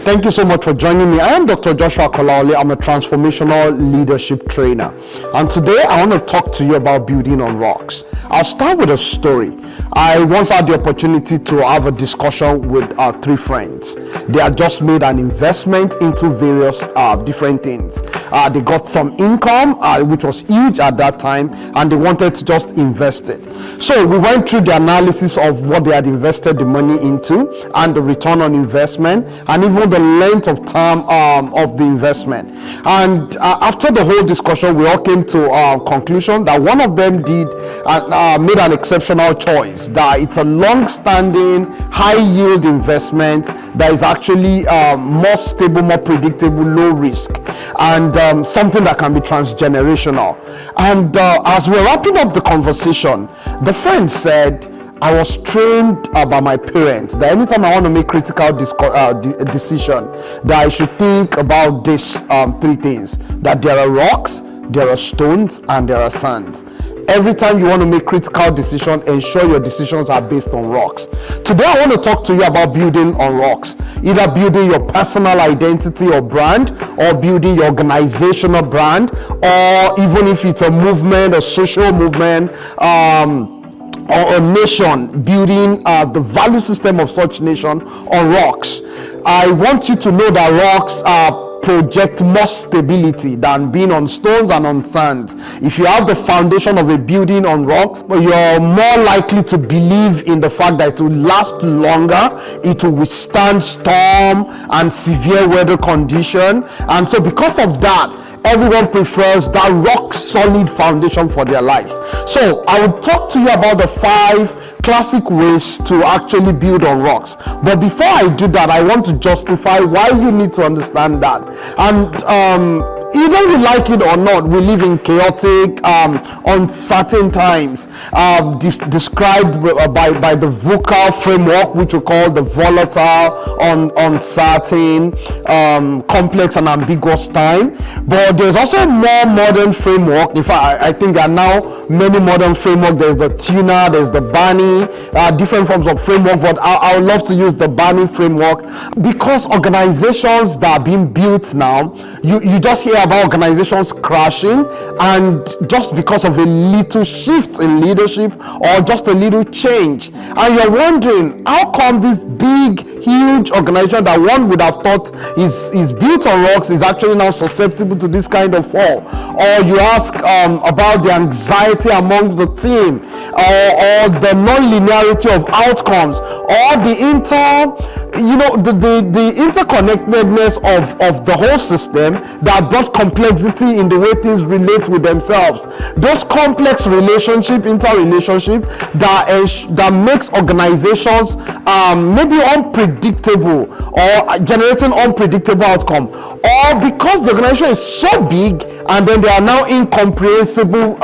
Thank you so much for joining me. I am Dr. Joshua Kolawole. I'm a transformational leadership trainer. And today I want to talk to you about building on rocks. I'll start with a story. I once had the opportunity to have a discussion with three friends. They had just made an investment into various different things. They got some income, which was huge at that time, and they wanted to just invest it. So we went through the analysis of what they had invested the money into and the return on investment, and even the length of time of the investment. And after the whole discussion, we all came to a conclusion that one of them made an exceptional choice, that it's a long-standing, high-yield investment that is actually more stable, more predictable, low risk, and something that can be transgenerational. And as we're wrapping up the conversation, the friend said, I was trained by my parents that anytime I want to make critical decision, that I should think about these three things: that there are rocks, there are stones, and there are sands. Every time you want to make critical decision, ensure your decisions are based on rocks. Today I want to talk to you about building on rocks, either building your personal identity or brand, or building your organizational brand, or even if it's a movement, a social movement, or a nation, building the value system of such nation on rocks. I want you to know that rocks project more stability than being on stones and on sand. If you have the foundation of a building on rocks, you're more likely to believe in the fact that it will last longer, it will withstand storm and severe weather condition. And so because of that, everyone prefers that rock solid foundation for their lives. So I will talk to you about the 5 classic ways to actually build on rocks. But before I do that, I want to justify why you need to understand that. And either we like it or not, we live in chaotic, uncertain times, described by the VUCA framework, which we call the volatile, uncertain, complex and ambiguous time. But there's also a more modern framework. In fact, I think there are now many modern frameworks. There's the Tuna, there's the Barney, different forms of framework, but I would love to use the Barney framework, because organizations that are being built now, you just hear about organizations crashing, and just because of a little shift in leadership or just a little change, and you're wondering how come this big, huge organization that one would have thought is built on rocks is actually now susceptible to this kind of fall. Or you ask about the anxiety among the team, or the non-linearity of outcomes, or the interconnectedness of the whole system that brought complexity in the way things relate with themselves. Those complex interrelationship that makes organizations maybe unpredictable or generating unpredictable outcome, or because the organization is so big and then they are now incomprehensible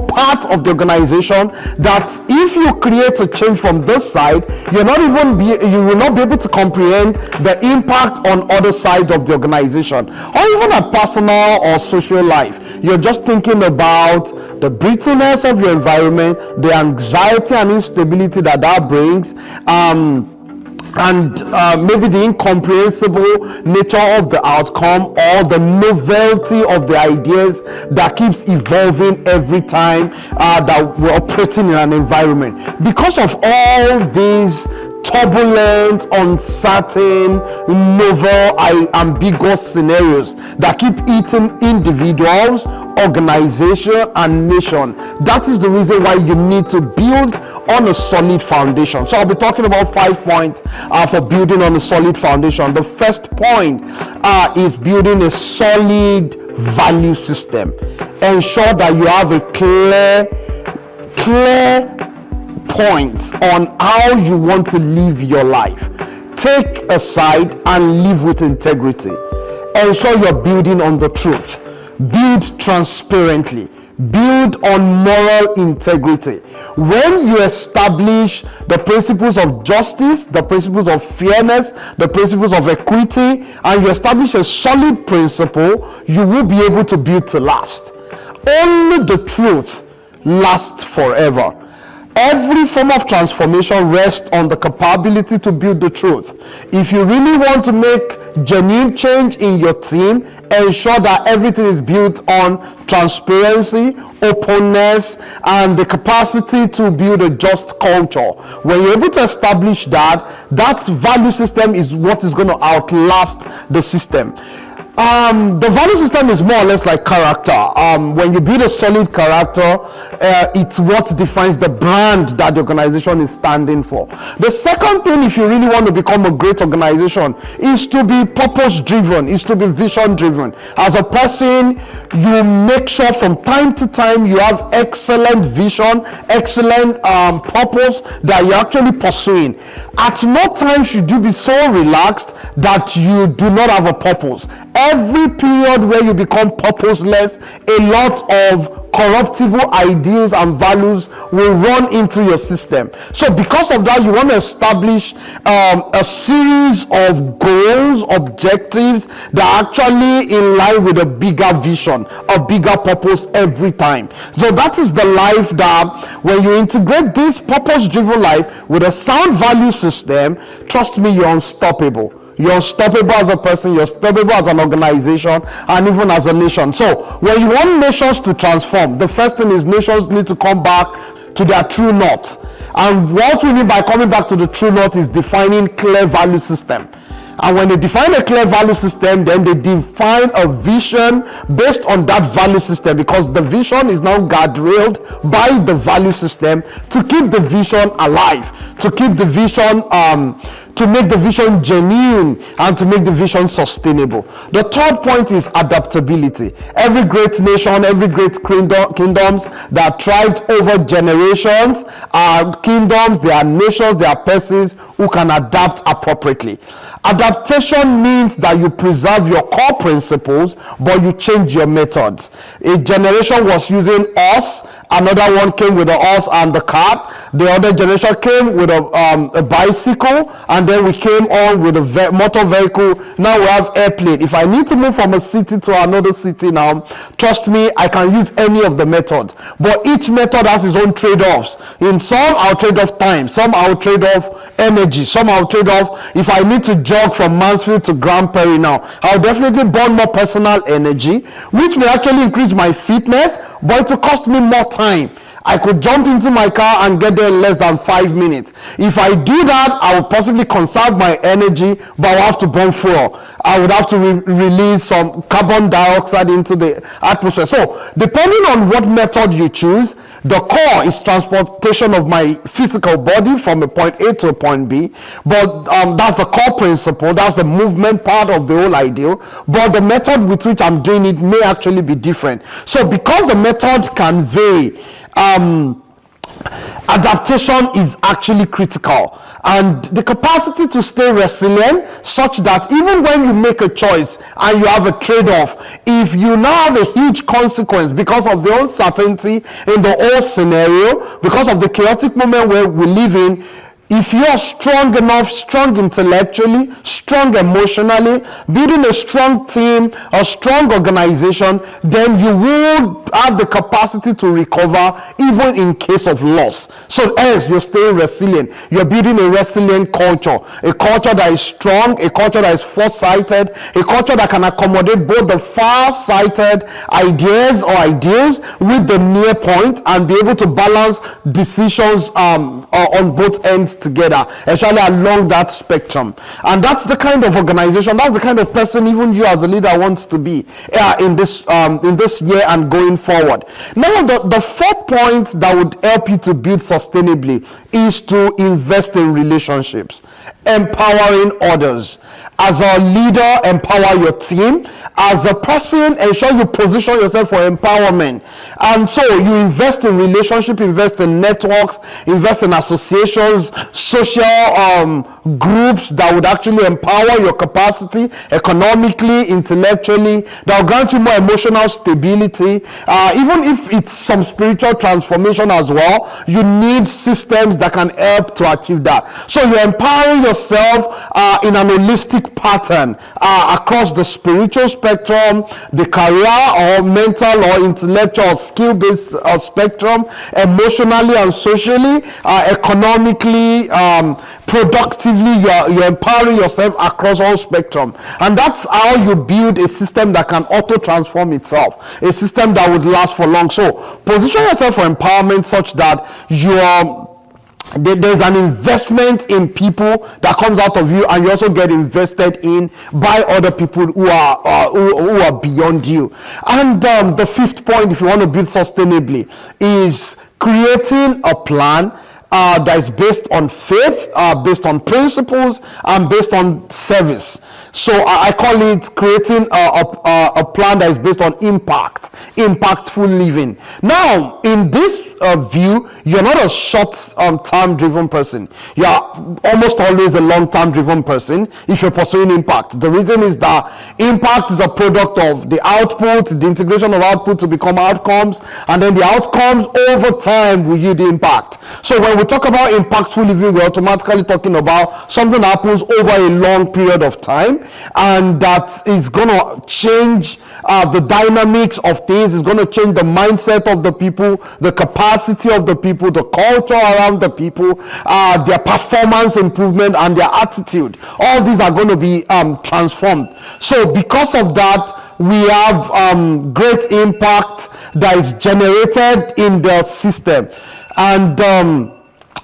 part of the organization, that if you create a change from this side, you will not be able to comprehend the impact on other sides of the organization, or even a personal or social life. You're just thinking about the brittleness of your environment, the anxiety and instability that brings, and maybe the incomprehensible nature of the outcome, or the novelty of the ideas that keeps evolving every time that we're operating in an environment. Because of all these turbulent, uncertain, novel, ambiguous scenarios that keep eating individuals, organization, and nation, that is the reason why you need to build on a solid foundation. So I'll be talking about 5 points for building on a solid foundation. The first point is building a solid value system. Ensure that you have a clear points on how you want to live your life. Take a side and live with integrity. Ensure you're building on the truth. Build transparently. Build on moral integrity. When you establish the principles of justice, the principles of fairness, the principles of equity, and you establish a solid principle, you will be able to build to last. Only the truth lasts forever. Every form of transformation rests on the capability to build the truth. If you really want to make genuine change in your team, ensure that everything is built on transparency, openness, and the capacity to build a just culture. When you're able to establish that, that value system is what is going to outlast the system. The value system is more or less like character. When you build a solid character, it's what defines the brand that the organization is standing for. The second thing, if you really want to become a great organization, is to be purpose driven, is to be vision driven. As a person, you make sure from time to time you have excellent vision, excellent purpose that you're actually pursuing. At no time should you be so relaxed that you do not have a purpose. Every period where you become purposeless, a lot of corruptible ideals and values will run into your system. So because of that, you want to establish a series of goals, objectives that are actually in line with a bigger vision, a bigger purpose every time. So that is the life that when you integrate this purpose-driven life with a sound value system, trust me, you're unstoppable. You're unstoppable as a person, you're unstoppable as an organization, and even as a nation. So when you want nations to transform, the first thing is nations need to come back to their true north. And what we mean by coming back to the true north is defining clear value system. And when they define a clear value system, then they define a vision based on that value system, because the vision is now guardrailed by the value system to keep the vision alive, to keep the vision to make the vision genuine, and to make the vision sustainable. The third point is adaptability. Every great nation, every great kingdoms that thrived over generations are kingdoms, they are nations, they are persons who can adapt appropriately. Adaptation means that you preserve your core principles, but you change your methods. A generation was using us, another one came with the horse and the cart. The other generation came with a bicycle, and then we came on with a motor vehicle. Now we have airplane. If I need to move from a city to another city now, trust me, I can use any of the methods. But each method has its own trade-offs. In some, I'll trade off time. Some, I'll trade off energy. Some, I'll trade off, if I need to jog from Mansfield to Grand Prairie now, I'll definitely burn more personal energy, which may actually increase my fitness, but it will cost me more time. I could jump into my car and get there in less than 5 minutes. If I do that, I would possibly conserve my energy, but I will have to burn fuel. I would have to release some carbon dioxide into the atmosphere. So, depending on what method you choose, the core is transportation of my physical body from a point A to a point B. But that's the core principle. That's the movement part of the whole ideal. But the method with which I'm doing it may actually be different. So because the methods can vary, adaptation is actually critical, and the capacity to stay resilient such that even when you make a choice and you have a trade-off, if you now have a huge consequence because of the uncertainty in the whole scenario, because of the chaotic moment where we live in, if you are strong enough, strong intellectually, strong emotionally, building a strong team, a strong organization, then you will have the capacity to recover even in case of loss. So as you're staying resilient, you're building a resilient culture, a culture that is strong, a culture that is foresighted, a culture that can accommodate both the far-sighted ideas or ideals with the near point and be able to balance decisions on both ends together, especially along that spectrum. And that's the kind of organization, that's the kind of person even you as a leader wants to be in this year and going forward. Now the fourth point that would help you to build sustainably is to invest in relationships, empowering others. As a leader, empower your team. As a person, ensure you position yourself for empowerment. And so you invest in relationship, invest in networks, invest in associations, social groups that would actually empower your capacity economically, intellectually, that will grant you more emotional stability. Even if it's some spiritual transformation as well, you need systems that that can help to achieve that. So you're empowering yourself in an holistic pattern across the spiritual spectrum, the career or mental or intellectual skill-based spectrum, emotionally and socially, economically, productively. You're empowering yourself across all spectrum, and that's how you build a system that can auto-transform itself, a system that would last for long. So position yourself for empowerment such that there's an investment in people that comes out of you, and you also get invested in by other people who are beyond you. And the fifth point, if you want to build sustainably, is creating a plan that is based on faith, based on principles, and based on service. So I call it creating a plan that is based on impactful living. Now, in this view, you're not a short-term driven person. You're almost always a long-term driven person if you're pursuing impact. The reason is that impact is a product of the output, the integration of output to become outcomes, and then the outcomes over time will yield impact. So when we talk about impactful living, we're automatically talking about something that happens over a long period of time, and that is going to change the dynamics of things. Is going to change the mindset of the people, the capacity of the people, the culture around the people, their performance improvement, and their attitude. All these are going to be transformed. So because of that, we have great impact that is generated in the system. And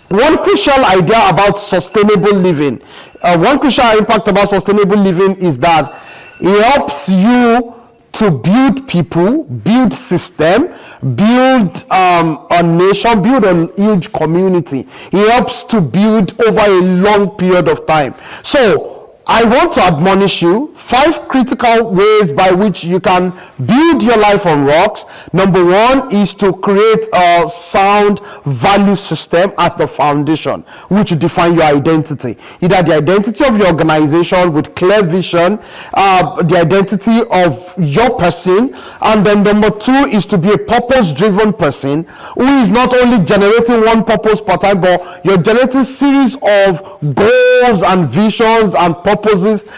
one crucial idea about sustainable living, one crucial impact about sustainable living is that it helps you to build people, build system, build a nation, build a huge community. It helps to build over a long period of time. So I want to admonish you 5 critical ways by which you can build your life on rocks. Number 1 is to create a sound value system as the foundation, which define your identity. Either the identity of your organization with clear vision, the identity of your person, and then number 2 is to be a purpose-driven person who is not only generating one purpose per time, but you're generating series of goals and visions and purposes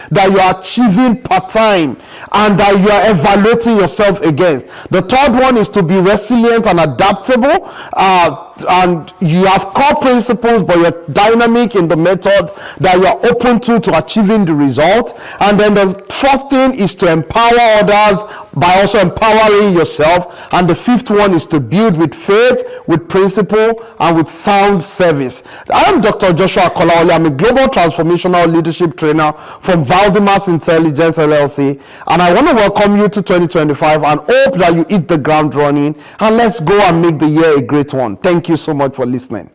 that you are achieving per time and that you are evaluating yourself against. The third one is to be resilient and adaptable, and you have core principles, but you're dynamic in the method that you're open to achieving the result. And then the fourth thing is to empower others by also empowering yourself. And the fifth one is to build with faith, with principle, and with sound service. I am Dr. Joshua Kolawole. I'm a global transformational leadership trainer from Valdymas Intelligence LLC, and I want to welcome you to 2025 and hope that you hit the ground running, and let's go and make the year a great one. Thank you so much for listening.